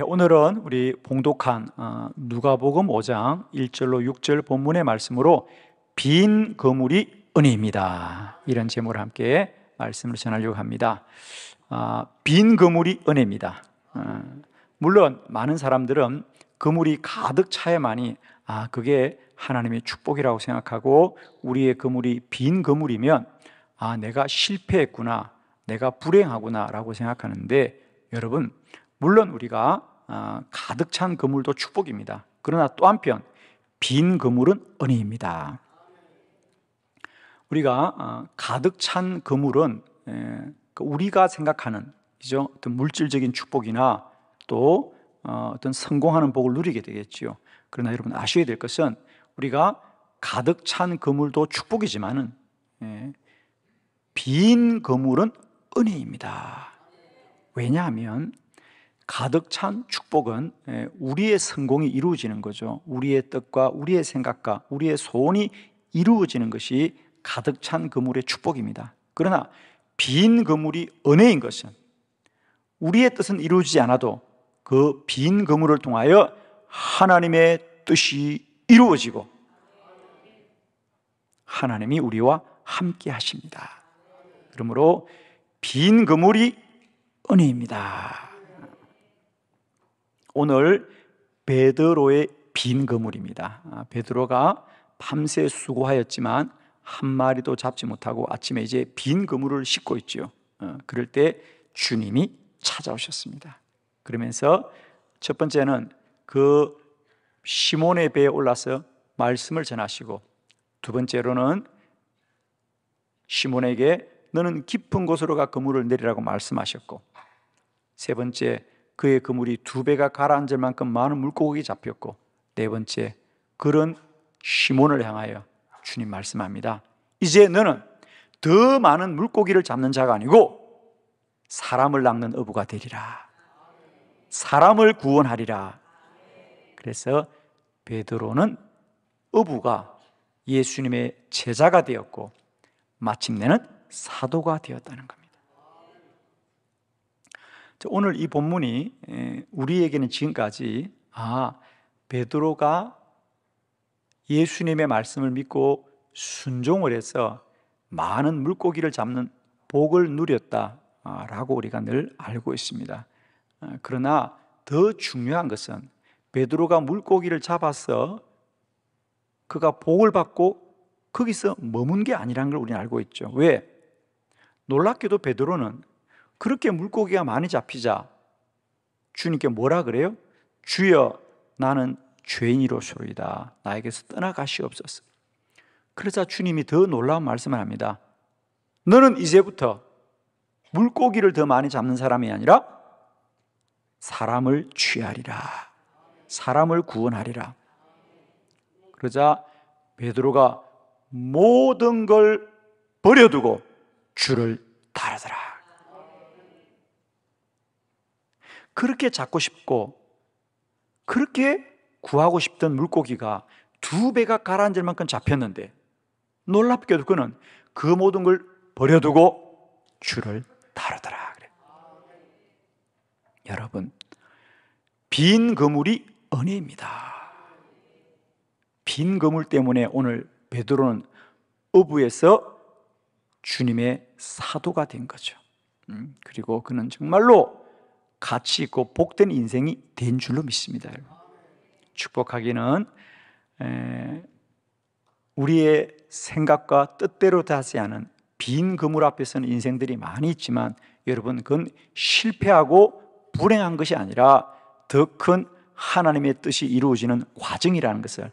오늘은 우리 봉독한 누가복음 5장 1절로 6절 본문의 말씀으로 빈 그물이 은혜입니다. 이런 제목으로 함께 말씀을 전하려고 합니다. 빈 그물이 은혜입니다. 물론 많은 사람들은 그물이 가득 차야만이 그게 하나님의 축복이라고 생각하고, 우리의 그물이 빈 그물이면 내가 실패했구나, 내가 불행하구나 라고 생각하는데, 여러분, 물론 우리가 가득 찬 그물도 축복입니다. 그러나 또 한편 빈 그물은 은혜입니다. 우리가 가득 찬 그물은 우리가 생각하는 어떤 물질적인 축복이나 또 어떤 성공하는 복을 누리게 되겠지요. 그러나 여러분 아셔야 될 것은, 우리가 가득 찬 그물도 축복이지만은 빈 그물은 은혜입니다. 왜냐하면 가득 찬 축복은 우리의 성공이 이루어지는 거죠. 우리의 뜻과 우리의 생각과 우리의 소원이 이루어지는 것이 가득 찬 그물의 축복입니다. 그러나 빈 그물이 은혜인 것은, 우리의 뜻은 이루어지지 않아도 그 빈 그물을 통하여 하나님의 뜻이 이루어지고 하나님이 우리와 함께 하십니다. 그러므로 빈 그물이 은혜입니다. 오늘 베드로의 빈 그물입니다. 베드로가 밤새 수고하였지만 한 마리도 잡지 못하고 아침에 이제 빈 그물을 싣고 있죠. 그럴 때 주님이 찾아오셨습니다. 그러면서 첫 번째는 그 시몬의 배에 올라서 말씀을 전하시고, 두 번째로는 시몬에게 너는 깊은 곳으로 가 그물을 내리라고 말씀하셨고, 세 번째 그의 그물이 2배가 가라앉을 만큼 많은 물고기 잡혔고, 네 번째 그런 시몬을 향하여 주님 말씀합니다. 이제 너는 더 많은 물고기를 잡는 자가 아니고 사람을 낚는 어부가 되리라. 사람을 구원하리라. 그래서 베드로는 어부가 예수님의 제자가 되었고 마침내는 사도가 되었다는 겁니다. 오늘 이 본문이 우리에게는 지금까지 베드로가 예수님의 말씀을 믿고 순종을 해서 많은 물고기를 잡는 복을 누렸다라고 우리가 늘 알고 있습니다. 그러나 더 중요한 것은 베드로가 물고기를 잡아서 그가 복을 받고 거기서 머문 게 아니라는 걸 우리는 알고 있죠. 왜? 놀랍게도 베드로는 그렇게 물고기가 많이 잡히자 주님께 뭐라 그래요? 주여, 나는 죄인이로소이다. 나에게서 떠나가시옵소서. 그러자 주님이 더 놀라운 말씀을 합니다. 너는 이제부터 물고기를 더 많이 잡는 사람이 아니라 사람을 취하리라. 사람을 구원하리라. 그러자 베드로가 모든 걸 버려두고 주를 따르더라. 그렇게 잡고 싶고 그렇게 구하고 싶던 물고기가 2배가 가라앉을 만큼 잡혔는데, 놀랍게도 그는 그 모든 걸 버려두고 주를 따르더라. 그래. 여러분, 빈 그물이 은혜입니다. 빈 그물 때문에 오늘 베드로는 어부에서 주님의 사도가 된 거죠. 그리고 그는 정말로 가치 있고 복된 인생이 된 줄로 믿습니다. 축복하기는 우리의 생각과 뜻대로 되지 않은 빈 그물 앞에서는 인생들이 많이 있지만, 여러분, 그건 실패하고 불행한 것이 아니라 더 큰 하나님의 뜻이 이루어지는 과정이라는 것을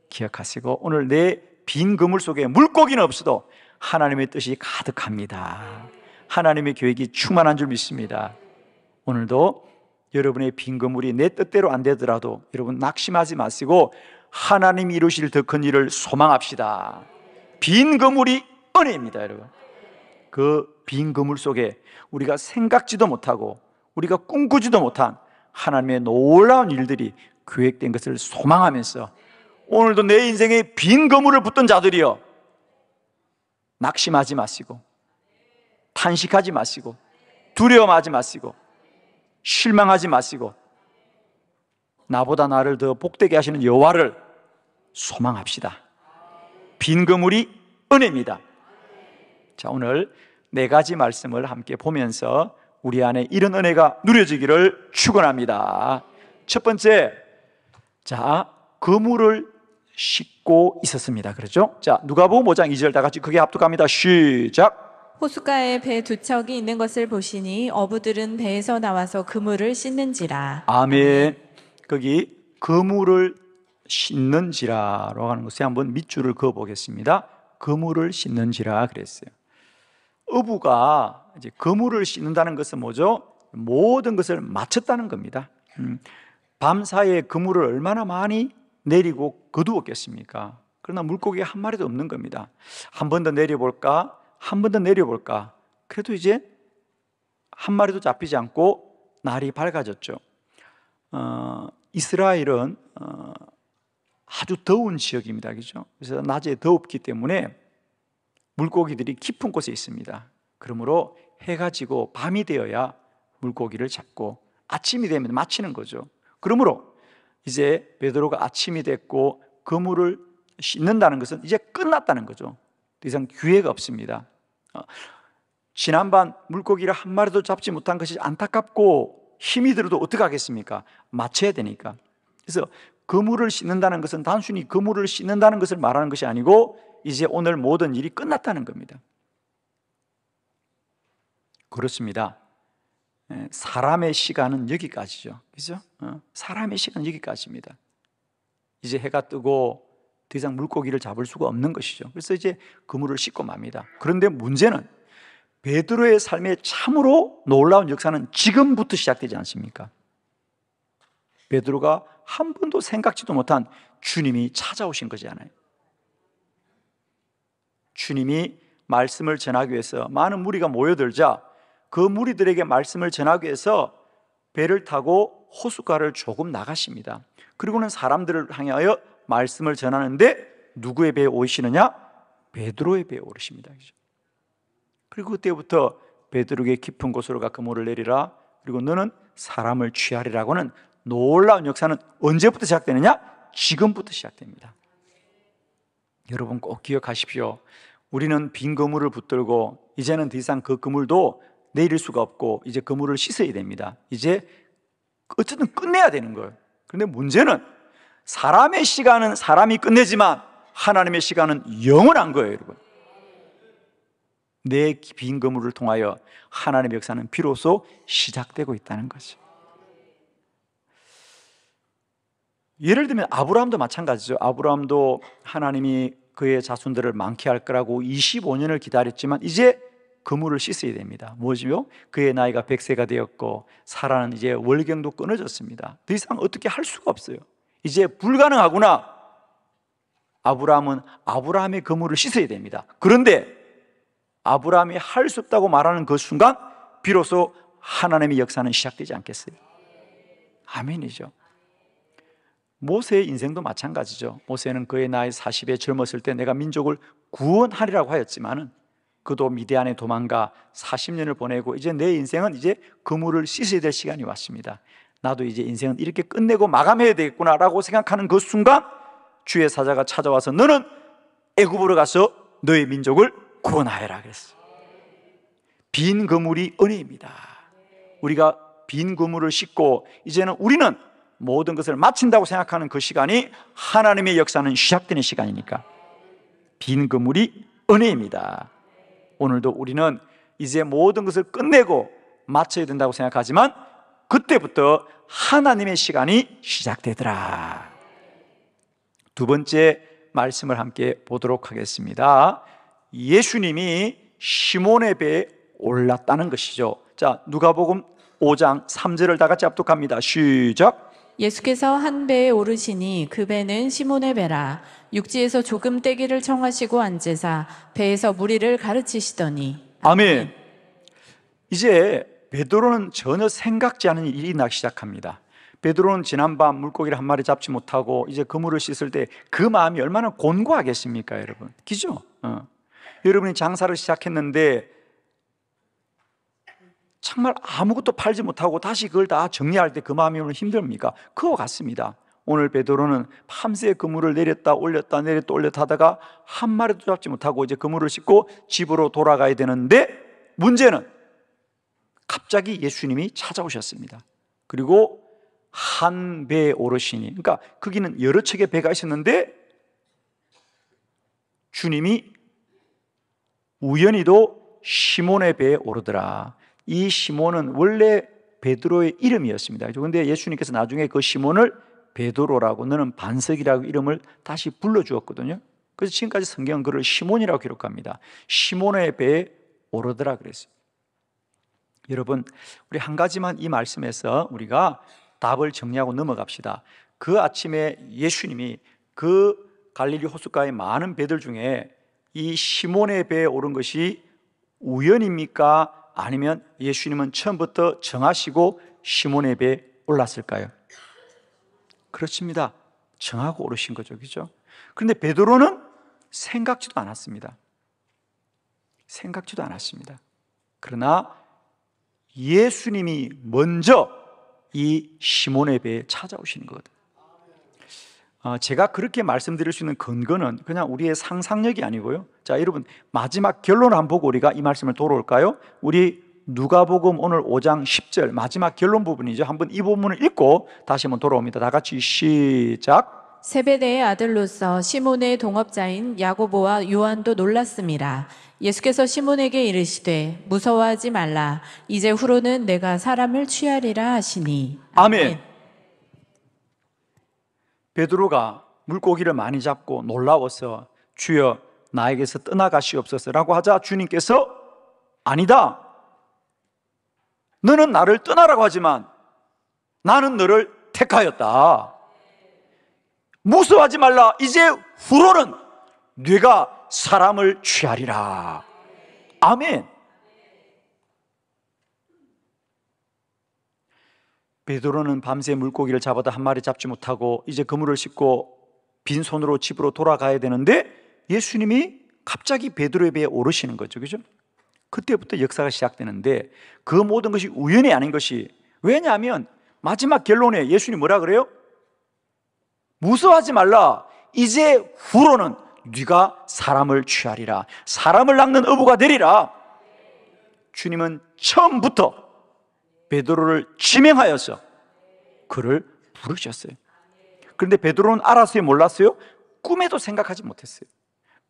기억하시고, 오늘 내 빈 그물 속에 물고기는 없어도 하나님의 뜻이 가득합니다. 하나님의 계획이 충만한 줄 믿습니다. 오늘도 여러분의 빈 그물이 내 뜻대로 안 되더라도 여러분 낙심하지 마시고 하나님이 이루실 더 큰 일을 소망합시다. 빈 그물이 은혜입니다. 여러분, 그 빈 그물 속에 우리가 생각지도 못하고 우리가 꿈꾸지도 못한 하나님의 놀라운 일들이 계획된 것을 소망하면서, 오늘도 내 인생에 빈 그물을 붙던 자들이여, 낙심하지 마시고 탄식하지 마시고 두려워하지 마시고 실망하지 마시고 나보다 나를 더 복되게 하시는 여호와를 소망합시다. 빈 그물이 은혜입니다. 자, 오늘 네 가지 말씀을 함께 보면서 우리 안에 이런 은혜가 누려지기를 축원합니다. 첫 번째, 자, 그물을 씻고 있었습니다. 그렇죠? 자, 누가복음 5장 2절 다 같이 크게 합독합니다. 시작. 호숫가에 배 두 척이 있는 것을 보시니 어부들은 배에서 나와서 그물을 씻는지라. 아멘. 거기 그물을 씻는지라라고 하는 것에 한번 밑줄을 그어 보겠습니다. 그물을 씻는지라 그랬어요. 어부가 이제 그물을 씻는다는 것은 뭐죠? 모든 것을 마쳤다는 겁니다. 밤사이에 그물을 얼마나 많이 내리고 거두었겠습니까? 그러나 물고기가 한 마리도 없는 겁니다. 한 번 더 내려볼까? 한 번 더 내려볼까? 그래도 이제 한 마리도 잡히지 않고 날이 밝아졌죠. 이스라엘은 아주 더운 지역입니다. 그죠? 그래서 낮에 덥기 때문에 물고기들이 깊은 곳에 있습니다. 그러므로 해가 지고 밤이 되어야 물고기를 잡고 아침이 되면 마치는 거죠. 그러므로 이제 베드로가 아침이 됐고 그물을 씻는다는 것은 이제 끝났다는 거죠. 더 이상 기회가 없습니다. 지난밤 물고기를 한 마리도 잡지 못한 것이 안타깝고 힘이 들어도 어떡하겠습니까? 마쳐야 되니까. 그래서 그물을 씻는다는 것은 단순히 그물을 씻는다는 것을 말하는 것이 아니고 이제 오늘 모든 일이 끝났다는 겁니다. 그렇습니다. 사람의 시간은 여기까지죠. 그죠? 사람의 시간은 여기까지입니다. 이제 해가 뜨고 더 이상 물고기를 잡을 수가 없는 것이죠. 그래서 이제 그물을 씻고 맙니다. 그런데 문제는 베드로의 삶에 참으로 놀라운 역사는 지금부터 시작되지 않습니까? 베드로가 한 번도 생각지도 못한 주님이 찾아오신 거잖아요. 주님이 말씀을 전하기 위해서 많은 무리가 모여들자 그 무리들에게 말씀을 전하기 위해서 배를 타고 호숫가를 조금 나가십니다. 그리고는 사람들을 향하여 말씀을 전하는데 누구의 배에 오시느냐? 베드로의 배에 오르십니다. 그리고 그때부터 베드로에게 깊은 곳으로 가 그물을 내리라. 그리고 너는 사람을 취하리라고는 놀라운 역사는 언제부터 시작되느냐? 지금부터 시작됩니다. 여러분 꼭 기억하십시오. 우리는 빈 그물을 붙들고 이제는 더 이상 그 그물도 내릴 수가 없고 이제 그물을 씻어야 됩니다. 이제 어쨌든 끝내야 되는 거예요. 그런데 문제는 사람의 시간은 사람이 끝내지만 하나님의 시간은 영원한 거예요, 여러분. 내 빈 그물을 통하여 하나님의 역사는 비로소 시작되고 있다는 거죠. 예를 들면 아브라함도 마찬가지죠. 아브라함도 하나님이 그의 자손들을 많게 할 거라고 25년을 기다렸지만 이제 그물을 씻어야 됩니다. 뭐지요? 그의 나이가 100세가 되었고 사라는 이제 월경도 끊어졌습니다. 더 이상 어떻게 할 수가 없어요. 이제 불가능하구나. 아브라함은 아브라함의 그물을 씻어야 됩니다. 그런데 아브라함이 할 수 없다고 말하는 그 순간 비로소 하나님의 역사는 시작되지 않겠어요? 아멘이죠. 모세의 인생도 마찬가지죠. 모세는 그의 나이 40에 젊었을 때 내가 민족을 구원하리라고 하였지만은 그도 미디안에 도망가 40년을 보내고 이제 내 인생은 이제 그물을 씻어야 될 시간이 왔습니다. 나도 이제 인생은 이렇게 끝내고 마감해야 되겠구나라고 생각하는 그 순간 주의 사자가 찾아와서 너는 애굽으로 가서 너의 민족을 구원하여라 그랬어요. 빈 그물이 은혜입니다. 우리가 빈 그물을 씻고 이제는 우리는 모든 것을 마친다고 생각하는 그 시간이 하나님의 역사는 시작되는 시간이니까 빈 그물이 은혜입니다. 오늘도 우리는 이제 모든 것을 끝내고 마쳐야 된다고 생각하지만 그때부터 하나님의 시간이 시작되더라. 두 번째 말씀을 함께 보도록 하겠습니다. 예수님이 시몬의 배에 올랐다는 것이죠. 자, 누가복음 5장 3절을 다 같이 합독합니다. 시작. 예수께서 한 배에 오르시니 그 배는 시몬의 배라. 육지에서 조금 떼기를 청하시고 앉으사 배에서 무리를 가르치시더니. 아멘. 이제 베드로는 전혀 생각지 않은 일이 나기 시작합니다. 베드로는 지난밤 물고기를 한 마리 잡지 못하고 이제 그물을 씻을 때 그 마음이 얼마나 곤고하겠습니까, 여러분? 그죠? 여러분이 장사를 시작했는데 정말 아무것도 팔지 못하고 다시 그걸 다 정리할 때 그 마음이 얼마나 힘듭니까? 그와 같습니다. 오늘 베드로는 밤새 그물을 내렸다 올렸다 내렸다 올렸다 하다가 한 마리도 잡지 못하고 이제 그물을 싣고 집으로 돌아가야 되는데, 문제는 갑자기 예수님이 찾아오셨습니다. 그리고 한 배에 오르시니, 그러니까 거기는 여러 척의 배가 있었는데 주님이 우연히도 시몬의 배에 오르더라. 이 시몬은 원래 베드로의 이름이었습니다. 그런데 예수님께서 나중에 그 시몬을 베드로라고, 너는 반석이라고 이름을 다시 불러주었거든요. 그래서 지금까지 성경은 그를 시몬이라고 기록합니다. 시몬의 배에 오르더라 그랬어요. 여러분, 우리 한 가지만 이 말씀에서 우리가 답을 정리하고 넘어갑시다. 그 아침에 예수님이 그 갈릴리 호숫가의 많은 배들 중에 이 시몬의 배에 오른 것이 우연입니까? 아니면 예수님은 처음부터 정하시고 시몬의 배에 올랐을까요? 그렇습니다. 정하고 오르신 거죠, 그죠? 그런데 베드로는 생각지도 않았습니다. 생각지도 않았습니다. 그러나 예수님이 먼저 이 시몬의 배에 찾아오시는 거거든요. 제가 그렇게 말씀드릴 수 있는 근거는 그냥 우리의 상상력이 아니고요. 자, 여러분, 마지막 결론을 한번 보고 우리가 이 말씀을 돌아올까요? 우리 누가복음 오늘 5장 10절 마지막 결론 부분이죠. 한번 이 부분을 읽고 다시 한번 돌아옵니다. 다 같이 시작. 세베대의 아들로서 시몬의 동업자인 야고보와 요한도 놀랐습니다. 예수께서 시몬에게 이르시되 무서워하지 말라. 이제 후로는 내가 사람을 취하리라 하시니. 아멘. 베드로가 물고기를 많이 잡고 놀라워서 주여 나에게서 떠나가시옵소서라고 하자 주님께서 아니다. 너는 나를 떠나라고 하지만 나는 너를 택하였다. 무서워하지 말라. 이제 후로는 네가 사람을 취하리라. 아멘. 베드로는 밤새 물고기를 잡아다 한 마리 잡지 못하고 이제 그물을 싣고 빈손으로 집으로 돌아가야 되는데 예수님이 갑자기 베드로의 배에 오르시는 거죠, 그죠? 그때부터 역사가 시작되는데 그 모든 것이 우연이 아닌 것이, 왜냐하면 마지막 결론에 예수님이 뭐라 그래요? 무서워하지 말라. 이제 후로는 네가 사람을 취하리라. 사람을 낚는 어부가 되리라. 주님은 처음부터 베드로를 지명하여서 그를 부르셨어요. 그런데 베드로는 알았어요? 몰랐어요? 꿈에도 생각하지 못했어요.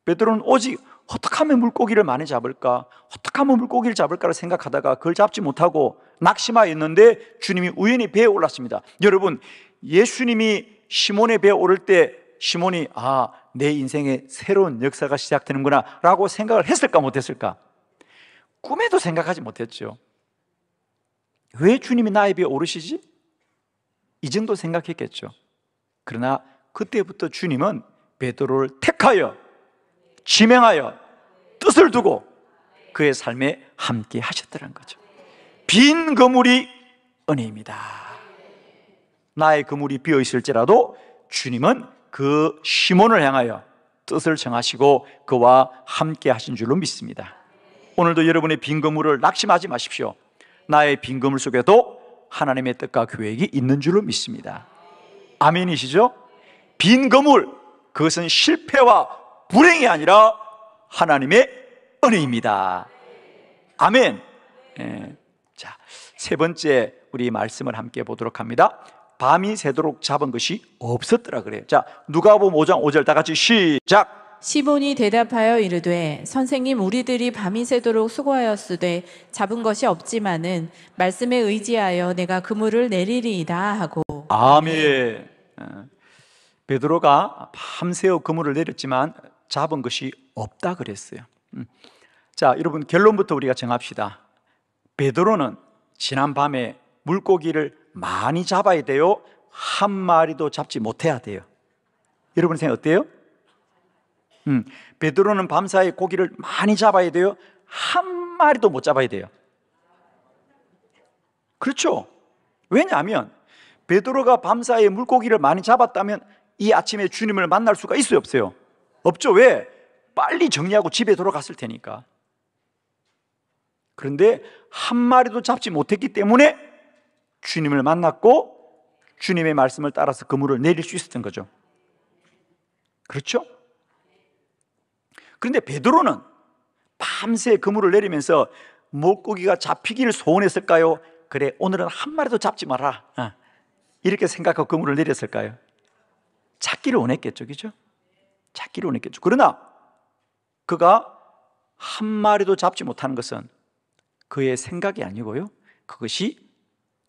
베드로는 오직 어떻게 하면 물고기를 많이 잡을까? 어떻게 하면 물고기를 잡을까를 생각하다가 그걸 잡지 못하고 낙심하여 있는데 주님이 우연히 배에 올랐습니다. 여러분, 예수님이 시몬의 배에 오를 때 시몬이 내 인생에 새로운 역사가 시작되는구나 라고 생각을 했을까 못했을까? 꿈에도 생각하지 못했죠. 왜 주님이 나의 배에 오르시지? 이 정도 생각했겠죠. 그러나 그때부터 주님은 베드로를 택하여 지명하여 뜻을 두고 그의 삶에 함께 하셨다는 거죠. 빈 그물이 은혜입니다. 나의 그물이 비어 있을지라도 주님은 그 시몬을 향하여 뜻을 정하시고 그와 함께 하신 줄로 믿습니다. 오늘도 여러분의 빈 그물을 낙심하지 마십시오. 나의 빈 그물 속에도 하나님의 뜻과 계획이 있는 줄로 믿습니다. 아멘이시죠? 빈 그물, 그것은 실패와 불행이 아니라 하나님의 은혜입니다. 아멘. 자, 세 번째 우리 말씀을 함께 보도록 합니다. 밤이 새도록 잡은 것이 없었더라 그래요. 자, 누가복음 5장 5절 다 같이 시작. 시몬이 대답하여 이르되 선생님, 우리들이 밤이 새도록 수고하였으되 잡은 것이 없지만은 말씀에 의지하여 내가 그물을 내리리이다 하고. 아멘. 베드로가 밤새워 그물을 내렸지만 잡은 것이 없다 그랬어요. 자, 여러분, 결론부터 우리가 정합시다. 베드로는 지난 밤에 물고기를 많이 잡아야 돼요? 한 마리도 잡지 못해야 돼요? 여러분 생각 어때요? 베드로는 밤사이 고기를 많이 잡아야 돼요? 한 마리도 못 잡아야 돼요? 그렇죠? 왜냐하면 베드로가 밤사이에 물고기를 많이 잡았다면 이 아침에 주님을 만날 수가 있어요, 없어요? 없죠. 왜? 빨리 정리하고 집에 돌아갔을 테니까. 그런데 한 마리도 잡지 못했기 때문에 주님을 만났고 주님의 말씀을 따라서 그물을 내릴 수 있었던 거죠. 그렇죠? 그런데 베드로는 밤새 그물을 내리면서 물고기가 잡히기를 소원했을까요? 그래, 오늘은 한 마리도 잡지 마라, 이렇게 생각하고 그물을 내렸을까요? 찾기를 원했겠죠, 그죠? 찾기를 원했겠죠. 그러나 그가 한 마리도 잡지 못하는 것은 그의 생각이 아니고요, 그것이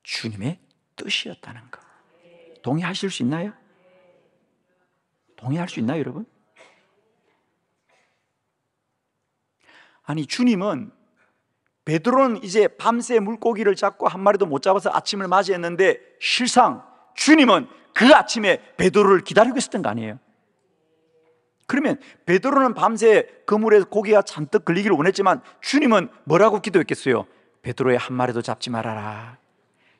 주님의 뜻이었다는 것. 동의하실 수 있나요? 동의할 수 있나요, 여러분? 아니, 주님은, 베드로는 이제 밤새 물고기를 잡고 한 마리도 못 잡아서 아침을 맞이했는데 실상 주님은 그 아침에 베드로를 기다리고 있었던 거 아니에요? 그러면 베드로는 밤새 그물에 고기가 잔뜩 걸리기를 원했지만 주님은 뭐라고 기도했겠어요? 베드로의 한 마리도 잡지 말아라.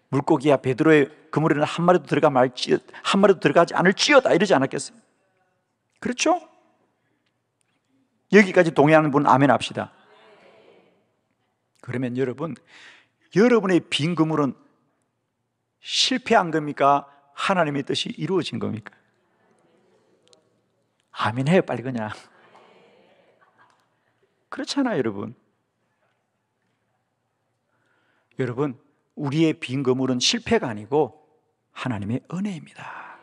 물고기야 베드로의 그물에는 한 마리도 들어가지 않을지어다, 이러지 않았겠어요? 그렇죠? 여기까지 동의하는 분 아멘 합시다. 그러면 여러분, 여러분의 빈 그물은 실패한 겁니까? 하나님의 뜻이 이루어진 겁니까? 아멘 해요, 빨리 그냥. 그렇잖아요, 여러분. 여러분, 우리의 빈 그물은 실패가 아니고 하나님의 은혜입니다.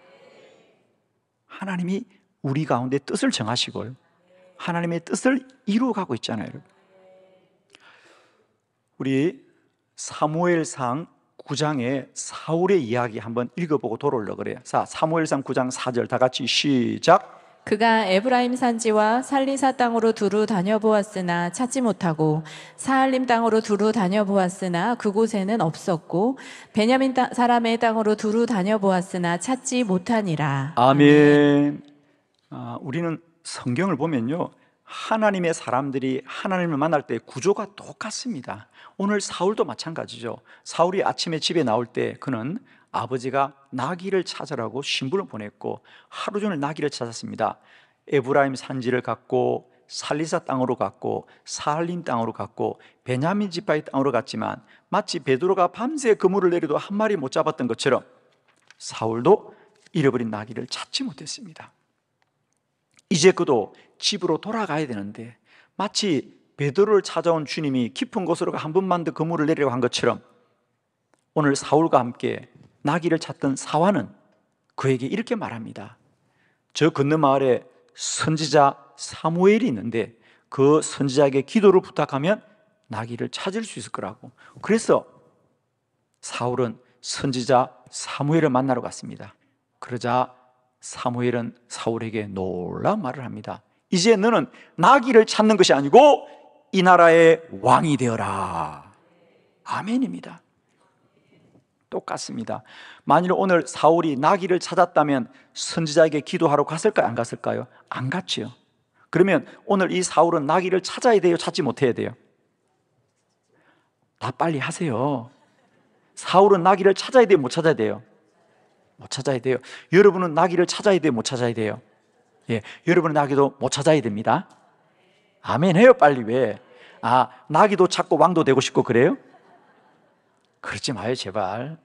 하나님이 우리 가운데 뜻을 정하시고 하나님의 뜻을 이루어가고 있잖아요, 여러분. 우리 사무엘상 9장의 사울의 이야기 한번 읽어보고 돌아오려고 그래요. 자, 사무엘상 9장 4절 다 같이 시작. 그가 에브라임 산지와 살리사 땅으로 두루 다녀보았으나 찾지 못하고 사할림 땅으로 두루 다녀보았으나 그곳에는 없었고 베냐민 사람의 땅으로 두루 다녀보았으나 찾지 못하니라. 아멘. 우리는 성경을 보면요, 하나님의 사람들이 하나님을 만날 때 구조가 똑같습니다. 오늘 사울도 마찬가지죠. 사울이 아침에 집에 나올 때 그는 아버지가 나귀를 찾으라고 신부를 보냈고 하루 종일 나귀를 찾았습니다. 에브라임 산지를 갔고 살리사 땅으로 갔고 사할림 땅으로 갔고 베냐민 지파의 땅으로 갔지만 마치 베드로가 밤새 그물을 내려도 한 마리 못 잡았던 것처럼 사울도 잃어버린 나귀를 찾지 못했습니다. 이제 그도 집으로 돌아가야 되는데 마치 베드로를 찾아온 주님이 깊은 곳으로 한 번만 더 그물을 내리려고 한 것처럼 오늘 사울과 함께 나귀를 찾던 사환은 그에게 이렇게 말합니다. 저 건너 마을에 선지자 사무엘이 있는데 그 선지자에게 기도를 부탁하면 나귀를 찾을 수 있을 거라고. 그래서 사울은 선지자 사무엘을 만나러 갔습니다. 그러자 사무엘은 사울에게 놀라운 말을 합니다. 이제 너는 나귀를 찾는 것이 아니고 이 나라의 왕이 되어라. 아멘입니다. 똑같습니다. 만일 오늘 사울이 나귀를 찾았다면 선지자에게 기도하러 갔을까요? 안 갔을까요? 안 갔지요. 그러면 오늘 이 사울은 나귀를 찾아야 돼요? 찾지 못해야 돼요? 다 빨리 하세요. 사울은 나귀를 찾아야 돼요? 못 찾아야 돼요? 못 찾아야 돼요. 여러분은 나귀를 찾아야 돼요? 못 찾아야 돼요? 예, 여러분의 나귀도 못 찾아야 됩니다. 아멘 해요, 빨리. 왜? 나귀도 찾고 왕도 되고 싶고 그래요? 그러지 마요, 제발.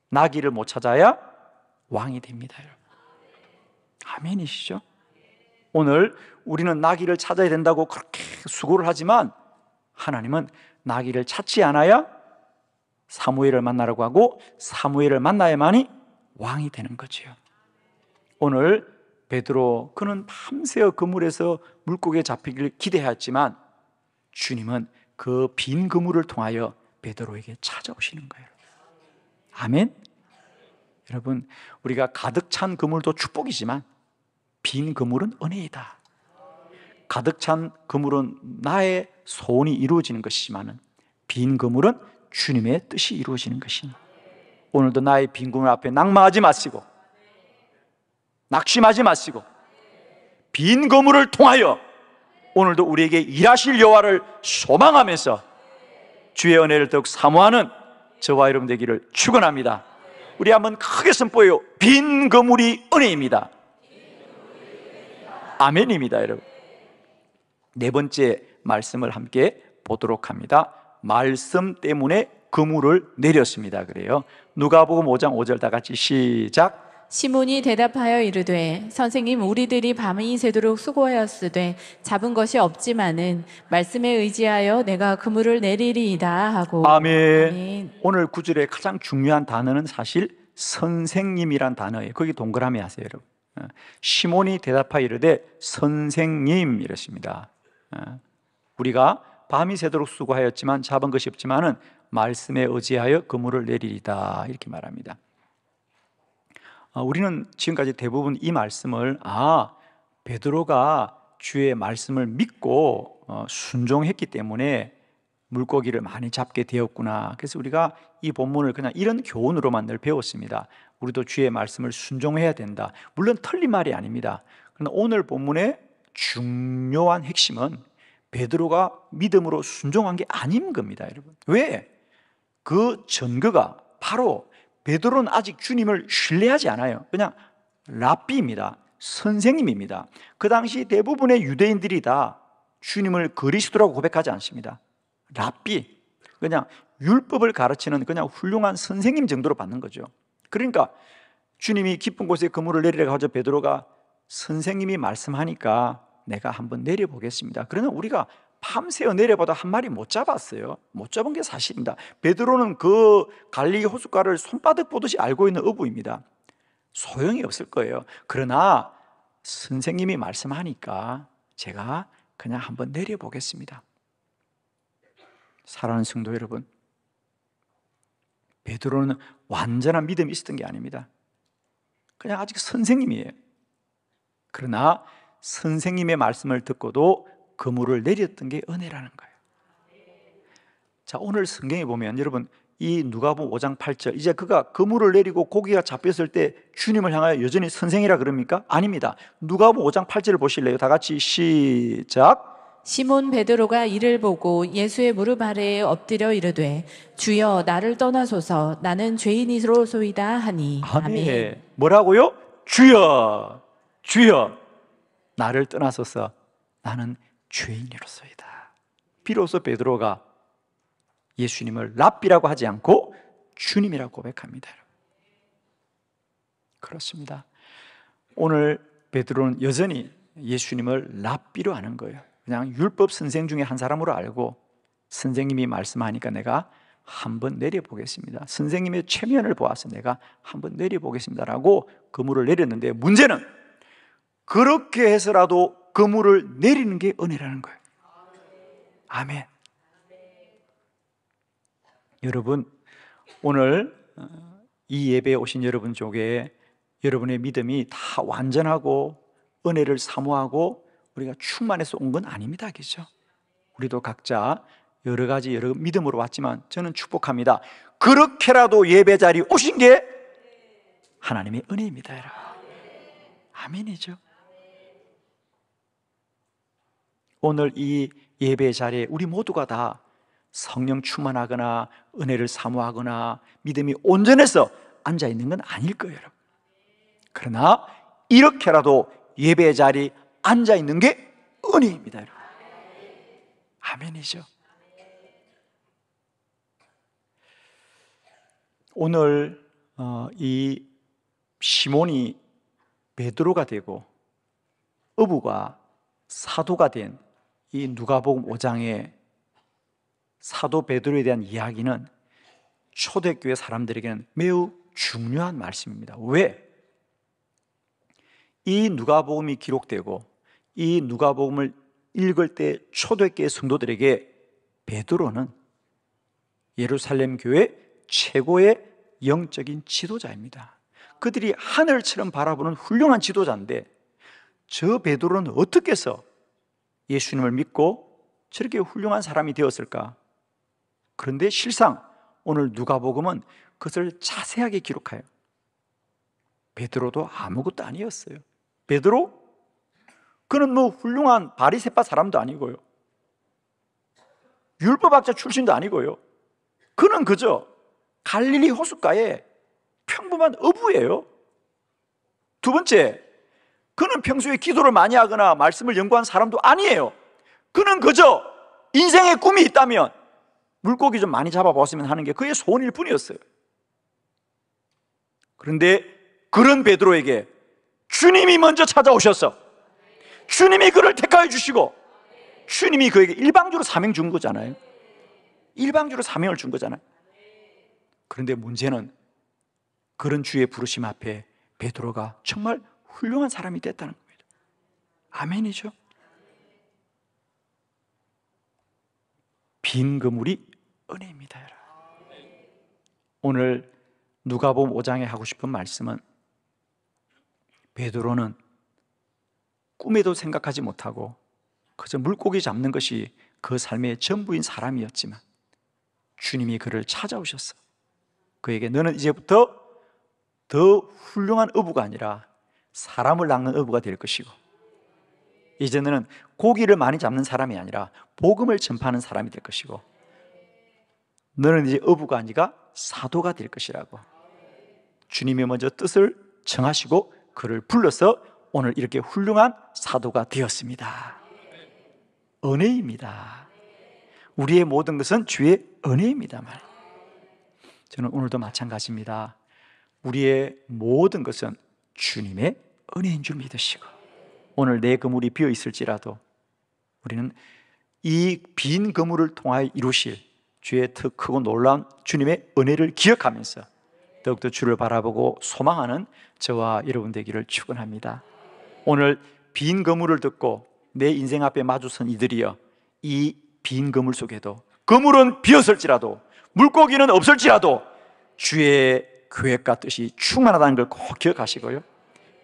나귀를 못 찾아야 왕이 됩니다, 여러분. 아멘이시죠? 오늘 우리는 나귀를 찾아야 된다고 그렇게 수고를 하지만 하나님은 나귀를 찾지 않아야 사무엘을 만나라고 하고 사무엘을 만나야만이 왕이 되는 거지요. 오늘 베드로, 그는 밤새워 그물에서 물고기에 잡히기를 기대했지만 주님은 그 빈 그물을 통하여 베드로에게 찾아오시는 거예요. 아멘. 여러분, 우리가 가득 찬 그물도 축복이지만 빈 그물은 은혜이다. 가득 찬 그물은 나의 소원이 이루어지는 것이지만 빈 그물은 주님의 뜻이 이루어지는 것입니다. 오늘도 나의 빈 그물 앞에 낙망하지 마시고 낙심하지 마시고 빈 그물을 통하여 오늘도 우리에게 일하실 여호와를 소망하면서 주의 은혜를 더욱 사모하는 저와 여러분 되기를 축원합니다. 우리 한번 크게 선포해요. 빈 그물이 은혜입니다. 아멘입니다, 여러분. 네 번째 말씀을 함께 보도록 합니다. 말씀 때문에 그물을 내렸습니다. 그래요. 누가복음 5장 5절 다 같이 시작. 시몬이 대답하여 이르되 선생님 우리들이 밤이 새도록 수고하였으되 잡은 것이 없지만은 말씀에 의지하여 내가 그물을 내리리이다 하고. 아멘. 아멘. 오늘 구절의 가장 중요한 단어는 사실 선생님이란 단어예요. 거기 동그라미 하세요, 여러분. 시몬이 대답하여 이르되 선생님 이랬습니다. 우리가 밤이 새도록 수고하였지만 잡은 것이 없지만은 말씀에 의지하여 그물을 내리리다 이렇게 말합니다. 우리는 지금까지 대부분 이 말씀을 베드로가 주의 말씀을 믿고 순종했기 때문에 물고기를 많이 잡게 되었구나. 그래서 우리가 이 본문을 그냥 이런 교훈으로만 늘 배웠습니다. 우리도 주의 말씀을 순종해야 된다. 물론 틀린 말이 아닙니다. 그러나 오늘 본문의 중요한 핵심은 베드로가 믿음으로 순종한 게 아닌 겁니다, 여러분. 왜? 그 증거가 바로 베드로는 아직 주님을 신뢰하지 않아요. 그냥 랍비입니다. 선생님입니다. 그 당시 대부분의 유대인들이 다 주님을 그리스도라고 고백하지 않습니다. 랍비, 그냥 율법을 가르치는 그냥 훌륭한 선생님 정도로 받는 거죠. 그러니까 주님이 깊은 곳에 그물을 내리라고 하죠. 베드로가 선생님이 말씀하니까 내가 한번 내려보겠습니다. 그러나 우리가 밤새워 내려봐도 한 마리 못 잡았어요. 못 잡은 게 사실입니다. 베드로는 그 갈릴리 호숫가를 손바닥 보듯이 알고 있는 어부입니다. 소용이 없을 거예요. 그러나 선생님이 말씀하니까 제가 그냥 한번 내려보겠습니다. 사랑하는 성도 여러분, 베드로는 완전한 믿음이 있었던 게 아닙니다. 그냥 아직 선생님이에요. 그러나 선생님의 말씀을 듣고도 그물을 내렸던 게 은혜라는 거예요. 자, 오늘 성경에 보면 여러분 이 누가복음 5장 8절 이제 그가 그물을 내리고 고기가 잡혔을 때 주님을 향하여 여전히 선생이라 그럽니까? 아닙니다. 누가복음 5장 8절을 보실래요? 다 같이 시작. 시몬 베드로가 이를 보고 예수의 무릎 아래에 엎드려 이르되 주여 나를 떠나소서 나는 죄인이로소이다 하니. 아멘. 뭐라고요? 주여 주여 나를 떠나소서 나는 죄인이로소이다. 비로소 베드로가 예수님을 랍비라고 하지 않고 주님이라고 고백합니다. 그렇습니다. 오늘 베드로는 여전히 예수님을 랍비로 아는 거예요. 그냥 율법 선생 중에 한 사람으로 알고 선생님이 말씀하니까 내가 한번 내려보겠습니다. 선생님의 체면을 보아서 내가 한번 내려보겠습니다라고 그물을 내렸는데 문제는 그렇게 해서라도 그물을 내리는 게 은혜라는 거예요. 아멘. 여러분, 오늘 이 예배에 오신 여러분 쪽에 여러분의 믿음이 다 완전하고 은혜를 사모하고 우리가 충만해서 온 건 아닙니다. 그렇죠? 우리도 각자 여러 가지 여러 믿음으로 왔지만 저는 축복합니다. 그렇게라도 예배 자리에 오신 게 하나님의 은혜입니다. 여러분. 아멘이죠. 오늘 이 예배 자리에 우리 모두가 다 성령 충만하거나 은혜를 사모하거나 믿음이 온전해서 앉아있는 건 아닐 거예요, 여러분. 그러나 이렇게라도 예배 자리에 앉아있는 게 은혜입니다, 여러분. 아멘이죠. 오늘 이 시몬이 베드로가 되고 어부가 사도가 된 이 누가복음 5장의 사도 베드로에 대한 이야기는 초대교회 사람들에게는 매우 중요한 말씀입니다. 왜? 이 누가복음이 기록되고 이 누가복음을 읽을 때 초대교회 성도들에게 베드로는 예루살렘 교회 최고의 영적인 지도자입니다. 그들이 하늘처럼 바라보는 훌륭한 지도자인데 저 베드로는 어떻게 해서 예수님을 믿고 저렇게 훌륭한 사람이 되었을까? 그런데 실상 오늘 누가복음은 그것을 자세하게 기록해요. 베드로도 아무것도 아니었어요. 베드로? 그는 뭐 훌륭한 바리새파 사람도 아니고요. 율법학자 출신도 아니고요. 그는 그저 갈릴리 호숫가에 평범한 어부예요. 두 번째, 그는 평소에 기도를 많이 하거나 말씀을 연구한 사람도 아니에요. 그는 그저 인생의 꿈이 있다면 물고기 좀 많이 잡아봤으면 하는 게 그의 소원일 뿐이었어요. 그런데 그런 베드로에게 주님이 먼저 찾아오셨어. 주님이 그를 택하여 주시고 주님이 그에게 일방적으로 사명 준 거잖아요. 일방적으로 사명을 준 거잖아요. 그런데 문제는 그런 주의 부르심 앞에 베드로가 정말 훌륭한 사람이 됐다는 겁니다. 아멘이죠. 빈 그물이 은혜입니다, 여러분. 오늘 누가복음 5장에 하고 싶은 말씀은 베드로는 꿈에도 생각하지 못하고 그저 물고기 잡는 것이 그 삶의 전부인 사람이었지만 주님이 그를 찾아오셨어. 그에게 너는 이제부터 더 훌륭한 어부가 아니라 사람을 낚는 어부가 될 것이고 이제 너는 고기를 많이 잡는 사람이 아니라 복음을 전파하는 사람이 될 것이고 너는 이제 어부가 아니라 사도가 될 것이라고 주님이 먼저 뜻을 정하시고 그를 불러서 오늘 이렇게 훌륭한 사도가 되었습니다. 은혜입니다. 우리의 모든 것은 주의 은혜입니다. 저는 오늘도 마찬가지입니다. 우리의 모든 것은 주님의 은혜인 줄 믿으시고 오늘 내 그물이 비어 있을지라도 우리는 이 빈 그물을 통하여 이루실 주의 더 크고 놀라운 주님의 은혜를 기억하면서 더욱더 주를 바라보고 소망하는 저와 여러분 되기를 축원합니다. 오늘 빈 그물을 듣고 내 인생 앞에 마주선 이들이여 이 빈 그물 속에도 그물은 비었을지라도 물고기는 없을지라도 주의 계획과 뜻이 충만하다는 걸 꼭 기억하시고요,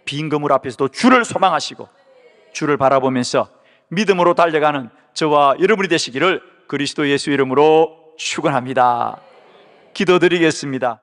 빈 그물 앞에서도 주를 소망하시고 주를 바라보면서 믿음으로 달려가는 저와 여러분이 되시기를 그리스도 예수 이름으로 축원합니다. 기도드리겠습니다.